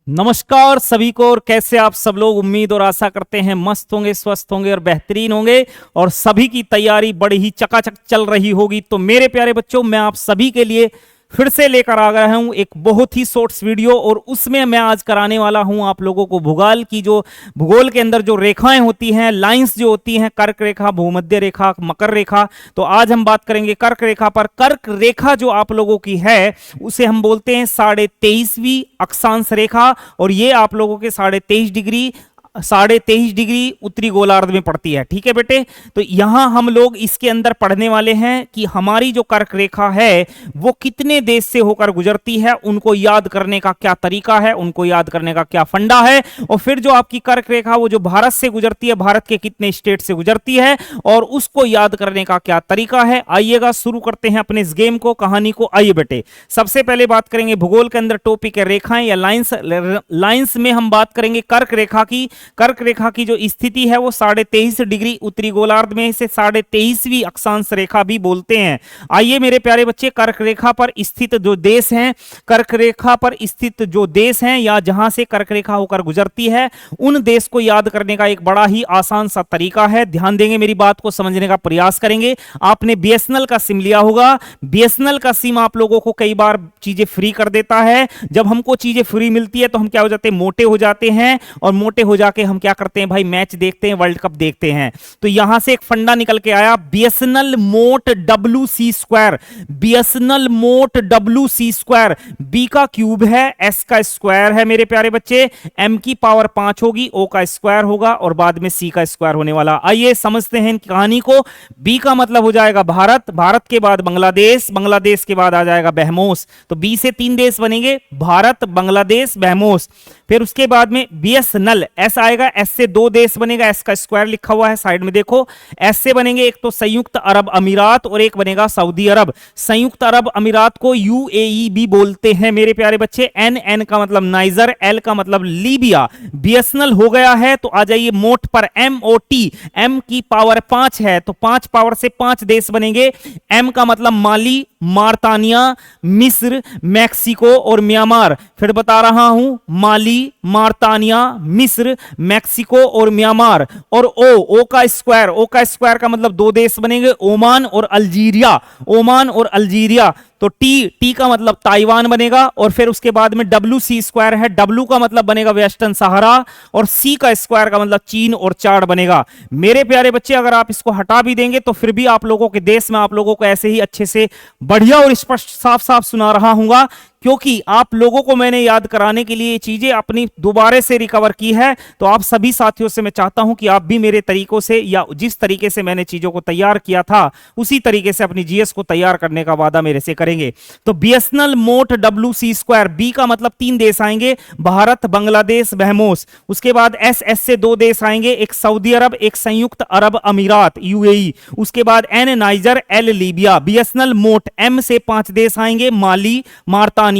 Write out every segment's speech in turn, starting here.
नमस्कार सभी को। और कैसे आप सब लोग, उम्मीद और आशा करते हैं मस्त होंगे, स्वस्थ होंगे और बेहतरीन होंगे। और सभी की तैयारी बड़ी ही चकाचक चल रही होगी। तो मेरे प्यारे बच्चों, मैं आप सभी के लिए फिर से लेकर आ गया हूं एक बहुत ही शॉर्ट्स वीडियो। और उसमें मैं आज कराने वाला हूं आप लोगों को भूगोल की, जो भूगोल के अंदर जो रेखाएं होती हैं, लाइंस जो होती हैं, कर्क रेखा, भूमध्य रेखा, मकर रेखा। तो आज हम बात करेंगे कर्क रेखा पर। कर्क रेखा जो आप लोगों की है उसे हम बोलते हैं 23.5वीं अक्षांश रेखा। और ये आप लोगों के 23.5 डिग्री उत्तरी गोलार्ध में पड़ती है। ठीक है बेटे, तो यहां हम लोग इसके अंदर पढ़ने वाले हैं कि हमारी जो कर्क रेखा है वो कितने देश से होकर गुजरती है, उनको याद करने का क्या तरीका है, उनको याद करने का क्या फंडा है। और फिर जो आपकी कर्क रेखा वो जो भारत से गुजरती है, भारत के कितने स्टेट से गुजरती है और उसको याद करने का क्या तरीका है। आइएगा शुरू करते हैं अपने इस गेम को, कहानी को। आइए बेटे, सबसे पहले बात करेंगे भूगोल के अंदर टॉपिक है रेखाएं या लाइंस। लाइंस में हम बात करेंगे कर्क रेखा की। कर्क रेखा की जो स्थिति है वो 23.5 डिग्री उत्तरी गोलार्ध में, इसे 23.5वीं अक्षांश रेखा भी बोलते हैं। आइए मेरे प्यारे बच्चे, कर्क रेखा पर स्थित जो देश हैं, कर्क रेखा पर स्थित जो देश हैं या जहां से कर्क रेखा होकर गुजरती है, उन देश को याद करने का एक बड़ा ही आसान सा तरीका है। ध्यान देंगे, मेरी बात को समझने का प्रयास करेंगे। आपने बीएसएनएल का सिम लिया होगा। बीएसएनएल का सिम आप लोगों को कई बार चीजें फ्री कर देता है। जब हमको चीजें फ्री मिलती है तो हम क्या हो जाते हैं, मोटे हो जाते हैं। और मोटे हो जाके हम क्या करते हैं भाई, मैच देखते हैं, वर्ल्ड कप देखते हैं। तो यहां से एक फंडा निकल के आया, बीएसएनएल मोट WC स्क्वायर। बीएसएनएल मोट WC स्क्वायर, बी का क्यूब है, एस का स्क्वायर है मेरे प्यारे बच्चे, एम की पावर 5 होगी, ओ का स्क्वायर होगा और बाद में सी का स्क्वायर होने वाला। आइए समझते हैं कहानी को। बी का मतलब हो जाएगा भारत, भारत के बाद बांग्लादेश, बांग्लादेश के बाद आ जाएगा बहमोस। तो बी से 3 देश बनेंगे, भारत, बांग्लादेश, बहमोस। फिर उसके बाद में बीएसएनएल, एस आएगा, एस से 2 देश बनेगा, एस का स्क्वायर लिखा हुआ है साइड में देखो। एस से बनेंगे एक तो संयुक्त अरब अमीरात और एक बनेगा सऊदी अरब। संयुक्त अरब अमीरात को यूएई भी बोलते हैं मेरे प्यारे बच्चे। एन, एन का मतलब नाइजर, एल का मतलब लीबिया। बीएसएनएल हो गया है तो आ जाइए मोट पर, MOT, एम की पावर 5 है तो 5 पावर से 5 देश बनेंगे। एम का मतलब माली, मार्तानिया, मिस्र, मैक्सिको और म्यांमार। फिर बता रहा हूं, माली, मार्तानिया, मिस्र, मैक्सिको और म्यांमार। और ओ का स्क्वायर, ओ का स्क्वायर का मतलब 2 देश बनेंगे, ओमान और अल्जीरिया, ओमान और अल्जीरिया। तो टी का मतलब ताइवान बनेगा। और फिर उसके बाद में WC स्क्वायर है, W का मतलब बनेगा वेस्टर्न सहारा और C का स्क्वायर का मतलब चीन और चाड बनेगा। मेरे प्यारे बच्चे, अगर आप इसको हटा भी देंगे तो फिर भी आप लोगों के देश में आप लोगों को ऐसे ही अच्छे से बढ़िया और स्पष्ट साफ साफ सुना रहा हूंगा, क्योंकि आप लोगों को मैंने याद कराने के लिए चीजें अपनी दोबारा से रिकवर की है। तो आप सभी साथियों से मैं चाहता हूं कि आप भी मेरे तरीकों से या जिस तरीके से मैंने चीजों को तैयार किया था उसी तरीके से अपनी जीएस को तैयार करने का वादा मेरे से करेंगे। तो बीएसएनएल मोट WC स्क्वायर, बी का मतलब 3 देश आएंगे, भारत, बांग्लादेश, बहमोस। उसके बाद एस से 2 देश आएंगे, एक सऊदी अरब, एक संयुक्त अरब अमीरात यूएई। उसके बाद N Niger, L Libya. BSNL मोट, एम से 5 देश आएंगे, माली, मार्तानिया,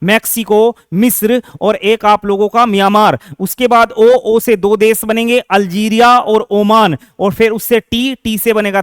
मैक्सिको, मिस्र और एक आप लोगों का म्यांमार। उसके बाद ओ से 2 देश बनेंगे, अल्जीरिया और ओमान। और फिर उससे टी से बनेगा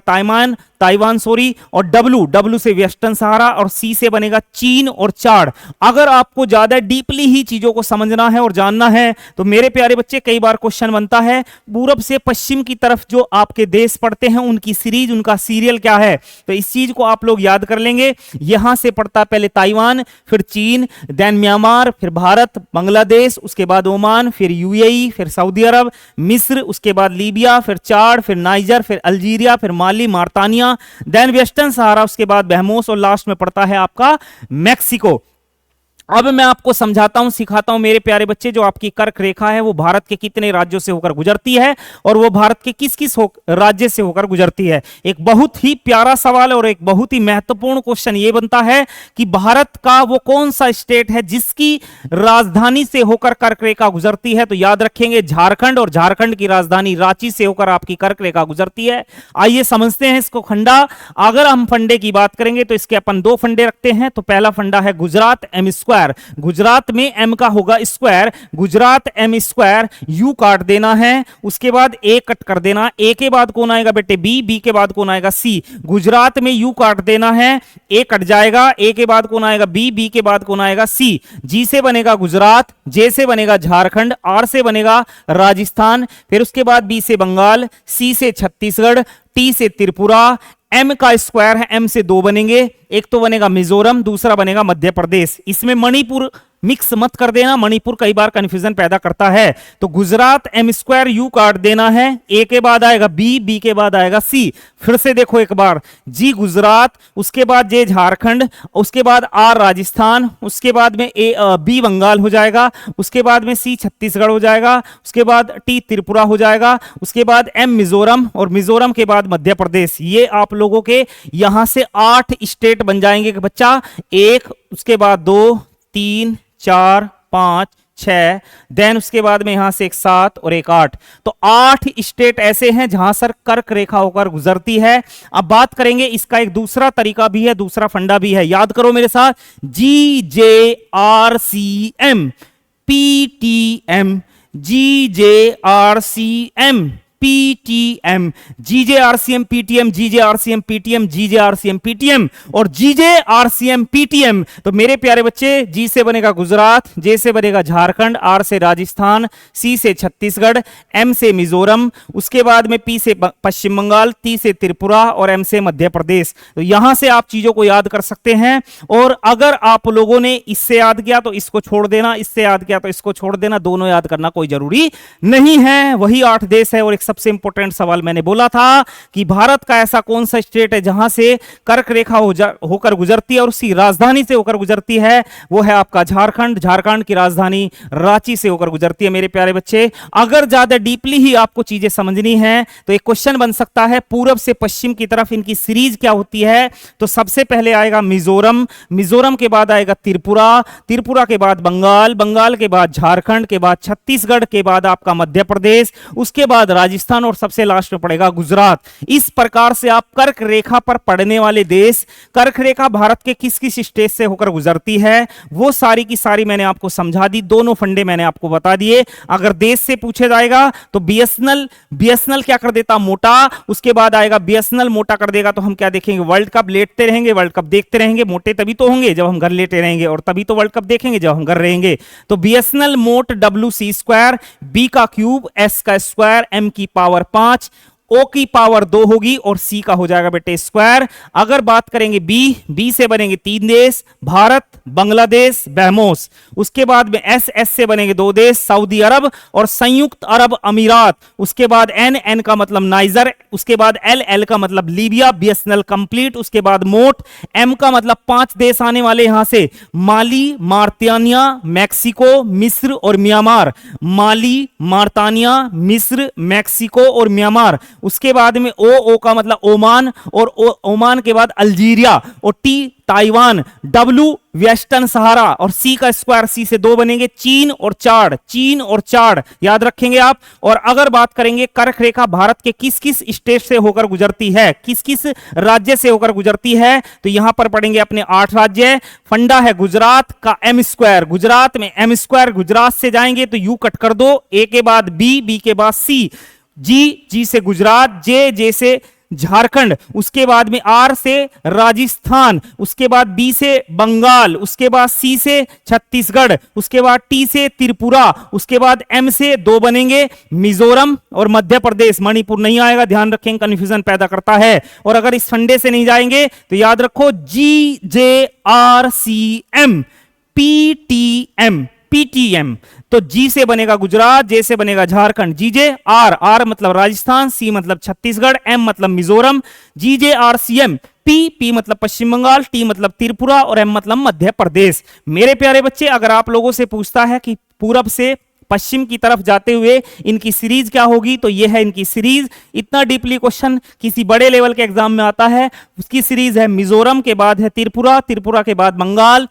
ताइवान सॉरी। और डब्ल्यू से वेस्टर्न सहारा और सी से बनेगा चीन और चाड। अगर आपको ज्यादा डीपली ही चीजों को समझना है और जानना है तो मेरे प्यारे बच्चे, कई बार क्वेश्चन बनता है पूरब से पश्चिम की तरफ जो आपके देश पड़ते हैं उनकी सीरीज, उनका सीरियल क्या है। तो इस चीज को आप लोग याद कर लेंगे। यहां से पड़ता पहले ताइवान, फिर चीन, देन म्यांमार, फिर भारत, बांग्लादेश, उसके बाद ओमान, फिर यूएई, फिर सऊदी अरब, मिस्र, उसके बाद लीबिया, फिर चाड, फिर नाइजर, फिर अल्जीरिया, फिर माली, मार्तानिया, देन वेस्टर्न सहारा, उसके बाद बहमोस और लास्ट में पड़ता है आपका मैक्सिको। अब मैं आपको समझाता हूं, सिखाता हूं मेरे प्यारे बच्चे, जो आपकी कर्क रेखा है वो भारत के कितने राज्यों से होकर गुजरती है और वो भारत के किस किस राज्य से होकर गुजरती है। एक बहुत ही प्यारा सवाल और एक बहुत ही महत्वपूर्ण क्वेश्चन ये बनता है कि भारत का वो कौन सा स्टेट है जिसकी राजधानी से होकर कर्क रेखा गुजरती है। तो याद रखेंगे झारखंड, और झारखंड की राजधानी रांची से होकर आपकी कर्क रेखा गुजरती है। आइए समझते हैं इसको खंडा। अगर हम फंडे की बात करेंगे तो इसके अपन 2 फंडे रखते हैं। तो पहला फंडा है Gujarat, M square. Square, Gujarat में m का होगा square, Gujarat m square, u काट देना है, उसके बाद a कट कर देना, a के बाद कौन आएगा बेटे b, b के बाद कौन आएगा c, गुजरात में u काट देना है, a कट जाएगा, a के बाद कौन आएगा b, b के बाद कौन आएगा c, g से बनेगा गुजरात, j से बनेगा झारखंड, r से बनेगा राजस्थान, फिर उसके बाद b से बंगाल, c से छत्तीसगढ़, t से त्रिपुरा, m का स्क्वायर है, m से दो बनेंगे, एक तो बनेगा मिजोरम, दूसरा बनेगा मध्य प्रदेश। इसमें मणिपुर मिक्स मत कर देना, मणिपुर कई बार कंफ्यूजन पैदा करता है। तो गुजरात m स्क्वायर u काट देना है, a के बाद आएगा b, b के बाद आएगा c। फिर से देखो एक बार, g गुजरात, उसके बाद j झारखंड, उसके बाद r राजस्थान, उसके बाद में b बंगाल हो जाएगा, उसके बाद में c छत्तीसगढ़ हो जाएगा, उसके बाद t त्रिपुरा हो जाएगा, उसके बाद m मिजोरम, और मिजोरम के बाद मध्य प्रदेश। ये आप लोगों के यहां से 8 स्टेट बन जाएंगे कि बच्चा, एक, उसके बाद 2, 3, 4, 5, 6, देन उसके बाद में यहां से एक 7 और एक 8। तो 8 स्टेट ऐसे हैं जहां सर कर्क रेखा होकर गुजरती है। अब बात करेंगे, इसका एक दूसरा तरीका भी है, दूसरा फंडा भी है, याद करो मेरे साथ, GJRCM PTM, GJRCM PTM, GJRCM PTM, GJRCM PTM, GJRCM PTM और GJRCM PTM। तो मेरे प्यारे बच्चे, G से बनेगा गुजरात, J से बनेगा झारखंड, R से राजस्थान, C से छत्तीसगढ़, M से मिजोरम, उसके बाद में P से पश्चिम बंगाल, T से त्रिपुरा और M से मध्य प्रदेश। तो यहां से आप चीजों को याद कर सकते हैं। और अगर आप लोगों ने इससे याद किया तो इसको छोड़ देना, इससे याद किया तो इसको छोड़ देना, दोनों याद करना कोई जरूरी नहीं है। वही 8 देश है। और एक सबसे इंपॉर्टेंट सवाल मैंने बोला था कि भारत का ऐसा कौन सा स्टेट है जहां से कर्क रेखा होकर गुजरती है और उसकी राजधानी से होकर गुजरती है, वो है आपका झारखंड। झारखंड की राजधानी रांची से होकर गुजरती है। मेरे प्यारे बच्चे, अगर ज्यादा डीपली ही आपको चीजें समझनी है तो एक क्वेश्चन बन सकता है, पूरब से पश्चिम की तरफ इनकी सीरीज क्या होती है। तो सबसे पहले आएगा मिजोरम, मिजोरम के बाद आएगा त्रिपुरा, त्रिपुरा के बाद बंगाल, बंगाल के बाद झारखंड, के बाद छत्तीसगढ़, के बाद आपका मध्य प्रदेश, उसके बाद राजस्थान और सबसे लास्ट में पड़ेगा गुजरात। इस प्रकार से आप कर्क रेखा पर पड़ने वाले देश, कर्क रेखा भारत के किस किस स्टेट से होकर गुजरती है, वो सारी की सारी मैंने आपको समझा दी। दोनों फंडे मैंने आपको बता दिए। अगर देश से पूछे जाएगा तो बीएसएनएल क्या कर देता, मोटा, उसके बाद आएगा बीएसएनएल मोटा कर देगा तो हम क्या देखेंगे, वर्ल्ड कप लेटते रहेंगे, वर्ल्ड कप देखते रहेंगे। मोटे तभी तो होंगे जब हम घर लेटे रहेंगे, और तभी तो वर्ल्ड कप देखेंगे जब हम घर रहेंगे। तो बीएसएनएल मोट WC स्क्वायर, बी का क्यूब, एस का स्क्वायर, एम की पावर 5, ओ की पावर 2 होगी और सी का हो जाएगा बेटे स्क्वायर। अगर बात करेंगे बी से बनेंगे 3 देश, भारत, बांग्लादेश, बहमोस। उसके बाद में एस से बनेंगे 2 देश, सऊदी अरब और संयुक्त अरब अमीरात। उसके बाद एन का मतलब नाइजर, उसके बाद एल का मतलब लीबिया, बीएसएनएल कंप्लीट। उसके बाद मोट, एम का मतलब 5 देश आने वाले यहां से, माली, मार्तानिया, मैक्सिको, मिस्र और म्यांमार। माली, मार्तानिया, मिस्र, मैक्सिको और म्यांमार। उसके बाद में ओ का मतलब ओमान, और ओमान के बाद अल्जीरिया, और टी ताइवान, डब्ल्यू वेस्टर्न सहारा, और सी का स्क्वायर, सी से 2 बनेंगे, चीन और चाड याद रखेंगे आप। और अगर बात करेंगे कर्क रेखा भारत के किस किस स्टेट से होकर गुजरती है, किस किस राज्य से होकर गुजरती है, तो यहां पर पढ़ेंगे अपने 8 राज्य। फंडा है गुजरात का एम स्क्वायर, गुजरात में एम स्क्वायर, गुजरात से जाएंगे तो यू कट कर दो, ए के बाद बी के बाद सी, जी से गुजरात, जे से झारखंड, उसके बाद में आर से राजस्थान, उसके बाद बी से बंगाल, उसके बाद सी से छत्तीसगढ़, उसके बाद टी से त्रिपुरा, उसके बाद एम से 2 बनेंगे मिजोरम और मध्य प्रदेश। मणिपुर नहीं आएगा, ध्यान रखेंगे, कंफ्यूजन पैदा करता है। और अगर इस फंडे से नहीं जाएंगे तो याद रखो GJRCM PTM। तो जी से बनेगा गुजरात, जे से बनेगा झारखंड, जीजे आर मतलब राजस्थान, सी मतलब छत्तीसगढ़, एम मतलब मिजोरम, GJRCM, पी मतलब पश्चिम बंगाल, टी मतलब त्रिपुरा और एम मतलब मध्य प्रदेश। मेरे प्यारे बच्चे, अगर आप लोगों से पूछता है कि पूरब से पश्चिम की तरफ जाते हुए इनकी सीरीज क्या होगी, तो यह है इनकी सीरीज। इतना डीपली क्वेश्चन किसी बड़े लेवल के एग्जाम में आता है। उसकी सीरीज है मिजोरम के बाद है त्रिपुरा, त्रिपुरा के बाद बंगाल,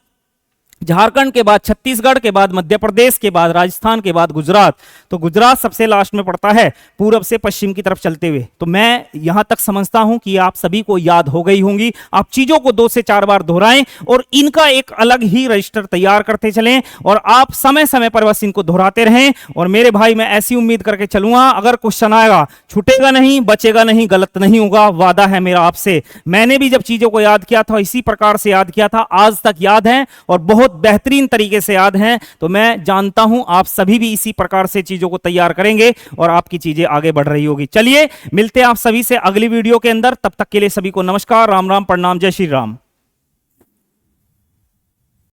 झारखंड के बाद छत्तीसगढ़ के बाद मध्य प्रदेश के बाद राजस्थान के बाद गुजरात, तो गुजरात सबसे लास्ट में पड़ता है पूरब से पश्चिम की तरफ चलते हुए। तो मैं यहां तक समझता हूं कि आप सभी को याद हो गई होंगी। आप चीजों को 2 से 4 बार दोहराएं और इनका एक अलग ही रजिस्टर तैयार करते चलें और आप समय समय पर बस इनको दोहराते रहें। और मेरे भाई मैं ऐसी उम्मीद करके चलूंगा, अगर क्वेश्चन आएगा छूटेगा नहीं, बचेगा नहीं, गलत नहीं होगा, वादा है मेरा आपसे। मैंने भी जब चीजों को याद किया था इसी प्रकार से याद किया था, आज तक याद है और बहुत बेहतरीन तरीके से याद हैं। तो मैं जानता हूं आप सभी भी इसी प्रकार से चीजों को तैयार करेंगे और आपकी चीजें आगे बढ़ रही होगी। चलिए मिलते हैं आप सभी से अगली वीडियो के अंदर, तब तक के लिए सभी को नमस्कार, राम राम, प्रणाम, जय श्री राम।